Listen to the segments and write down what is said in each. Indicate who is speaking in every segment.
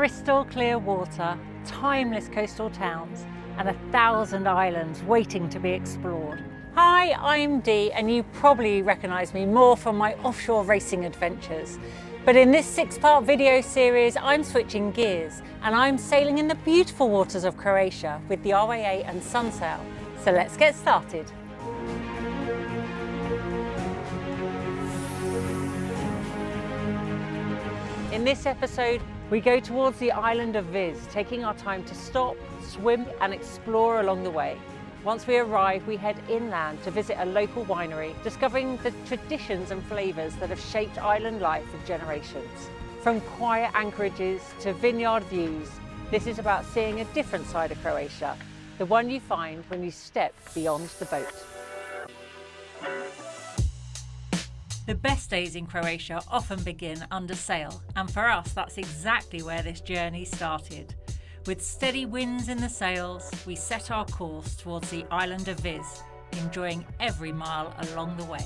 Speaker 1: crystal clear water, timeless coastal towns, and 1,000 islands waiting to be explored. Hi, I'm Dee, and you probably recognise me more from my offshore racing adventures. But in this 6-part video series, I'm switching gears and I'm sailing in the beautiful waters of Croatia with the RYA and Sunsail. So let's get started. In this episode, we go towards the island of Vis, taking our time to stop, swim and explore along the way. Once we arrive, we head inland to visit a local winery, discovering the traditions and flavours that have shaped island life for generations. From quiet anchorages to vineyard views, this is about seeing a different side of Croatia, the one you find when you step beyond the boat. The best days in Croatia often begin under sail, and for us that's exactly where this journey started. With steady winds in the sails, we set our course towards the island of Vis, enjoying every mile along the way.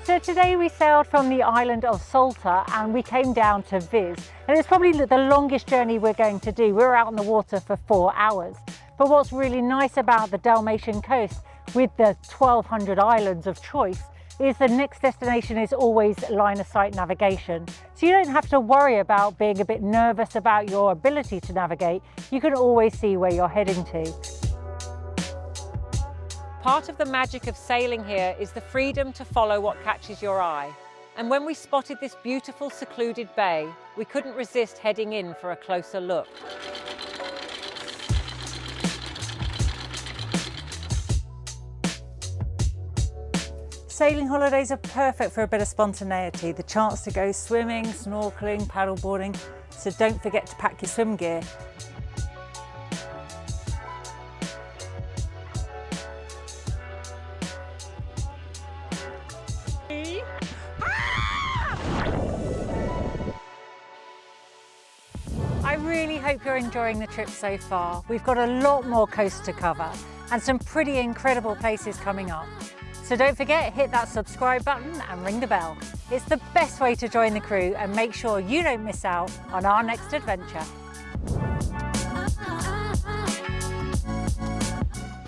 Speaker 1: So today we sailed from the island of Salta and we came down to Vis. And it's probably the longest journey we're going to do. We're out on the water for 4 hours. But what's really nice about the Dalmatian coast with the 1,200 islands of choice is the next destination is always line of sight navigation. So you don't have to worry about being a bit nervous about your ability to navigate. You can always see where you're heading to. Part of the magic of sailing here is the freedom to follow what catches your eye. And when we spotted this beautiful secluded bay, we couldn't resist heading in for a closer look. Sailing holidays are perfect for a bit of spontaneity, the chance to go swimming, snorkeling, paddleboarding, so don't forget to pack your swim gear. I really hope you're enjoying the trip so far. We've got a lot more coast to cover and some pretty incredible places coming up. So don't forget, hit that subscribe button and ring the bell. It's the best way to join the crew and make sure you don't miss out on our next adventure.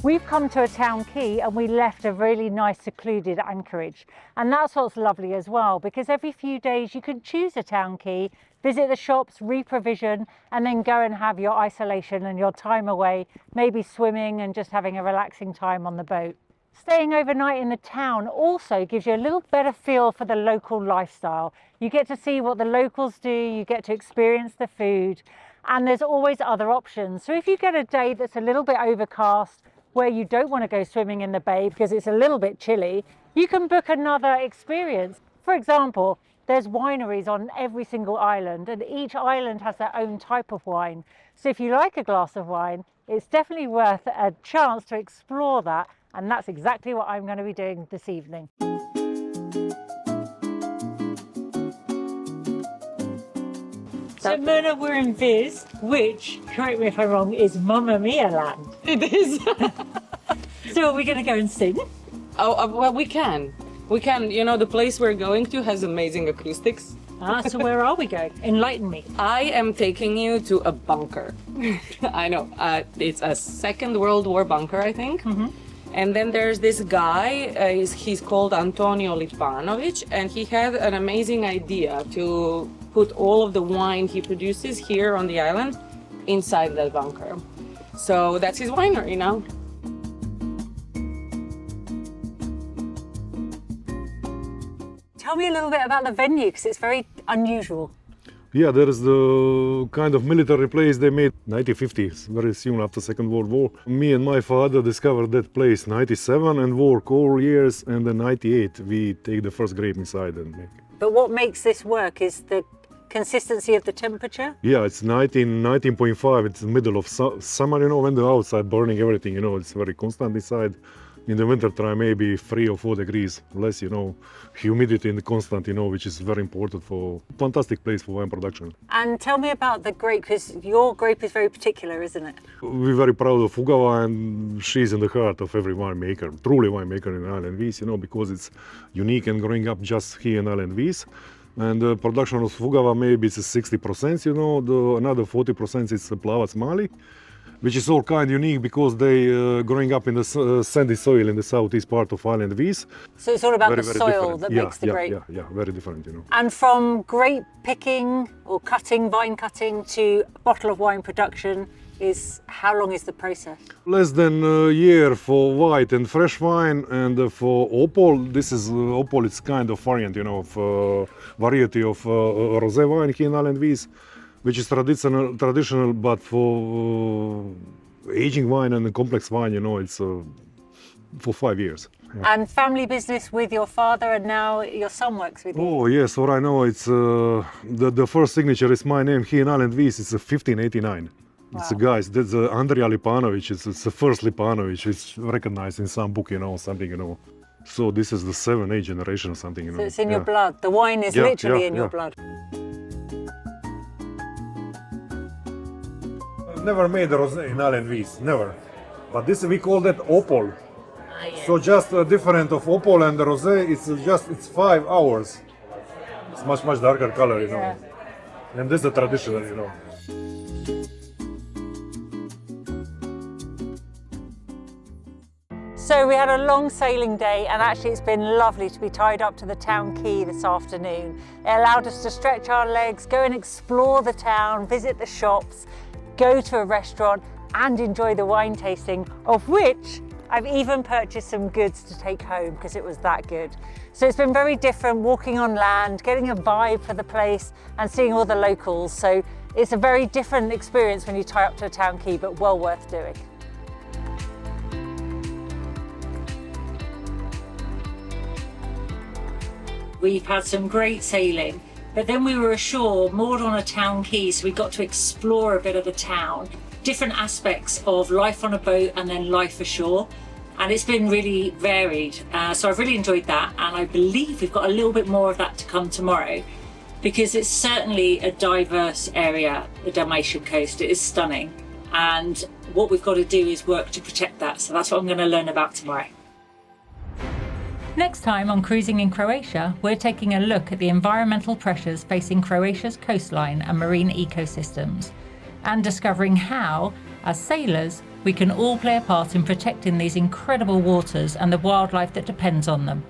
Speaker 1: We've come to a town quay and we left a really nice secluded anchorage. And that's what's lovely as well, because every few days you can choose a town quay, visit the shops, re-provision, and then go and have your isolation and your time away, maybe swimming and just having a relaxing time on the boat. Staying overnight in the town also gives you a little better feel for the local lifestyle. You get to see what the locals do, you get to experience the food, and there's always other options. So if you get a day that's a little bit overcast, where you don't want to go swimming in the bay because it's a little bit chilly, you can book another experience. For example, there's wineries on every single island, and each island has their own type of wine. So if you like a glass of wine, it's definitely worth a chance to explore that. And that's exactly what I'm going to be doing this evening. So Myrna, we're in Vis, which, correct me if I'm wrong, is Mamma Mia land.
Speaker 2: It is.
Speaker 1: So are we going to go and sing?
Speaker 2: Well, we can. We can. You know, the place we're going to has amazing acoustics.
Speaker 1: So where are we going? Enlighten me.
Speaker 2: I am taking you to a bunker. I know. It's a Second World War bunker, I think. Mm-hmm. And then there's this guy, he's called Antonio Lipanovic, and he had an amazing idea to put all of the wine he produces here on the island inside that bunker. So that's his winery now.
Speaker 1: Tell me a little bit about the venue, because it's very unusual.
Speaker 3: Yeah, there is the kind of military place they made 1950s, very soon after Second World War. Me and my father discovered that place 97 and work all years, and then 98 we take the first grape inside and make it.
Speaker 1: But what makes this work is the consistency of the temperature?
Speaker 3: Yeah, it's 19.5, it's the middle of summer, you know, when the outside burning everything, you know, it's very constant inside. In the winter time, maybe 3 or 4 degrees less, you know, humidity and constant, you know, which is very important for fantastic place for wine production.
Speaker 1: And tell me about the grape, because your grape is very particular, isn't it?
Speaker 3: We're very proud of Ugava, and she's in the heart of every winemaker, truly winemaker in Island Vis, you know, because it's unique and growing up just here in Island Vis. And the production of Fugava maybe it's 60%, you know, another 40% is Plavac Mali, which is all kind unique because they growing up in the sandy soil in the southeast part of island Vis.
Speaker 1: So it's all about the soil
Speaker 3: different.
Speaker 1: that makes the grape.
Speaker 3: Yeah, very different, you know.
Speaker 1: And from grape picking or cutting, vine cutting, to bottle of wine production, how long is the process?
Speaker 3: Less than a year for white and fresh wine, and for Opol, this is Opol. It's kind of variant, you know, of variety of rosé wine here in island Vis, which is traditional, but for aging wine and complex wine, you know, it's for 5 years. Yeah.
Speaker 1: And family business with your father, and now your son works with you.
Speaker 3: Oh yes, what I know, it's the first signature is my name here in island Vis. It's 1589.
Speaker 1: Wow.
Speaker 3: It's a guys. That's Vina Lipanović. It's the first Lipanović. It's recognized in some book, you know, something, you know. So this is the 7th, 8th generation or something, you know.
Speaker 1: So it's in your blood. The wine is literally in your blood.
Speaker 3: I've never made a rosé in island Vis, never. But this we call that Opol. So just different of Opol and the rosé. It's 5 hours. It's much darker color, you know. Yeah. And this is the traditional, you know.
Speaker 1: So we had a long sailing day, and actually it's been lovely to be tied up to the town quay this afternoon. It allowed us to stretch our legs, go and explore the town, visit the shops, go to a restaurant and enjoy the wine tasting, of which I've even purchased some goods to take home because it was that good. So it's been very different walking on land, getting a vibe for the place and seeing all the locals. So it's a very different experience when you tie up to a town quay, but well worth doing. We've had some great sailing, but then we were ashore, moored on a town quay, so we got to explore a bit of the town, different aspects of life on a boat and then life ashore. And it's been really varied. So I've really enjoyed that. And I believe we've got a little bit more of that to come tomorrow, because it's certainly a diverse area, the Dalmatian coast. It is stunning. And what we've got to do is work to protect that. So that's what I'm going to learn about tomorrow. Next time on Cruising in Croatia, we're taking a look at the environmental pressures facing Croatia's coastline and marine ecosystems, and discovering how, as sailors, we can all play a part in protecting these incredible waters and the wildlife that depends on them.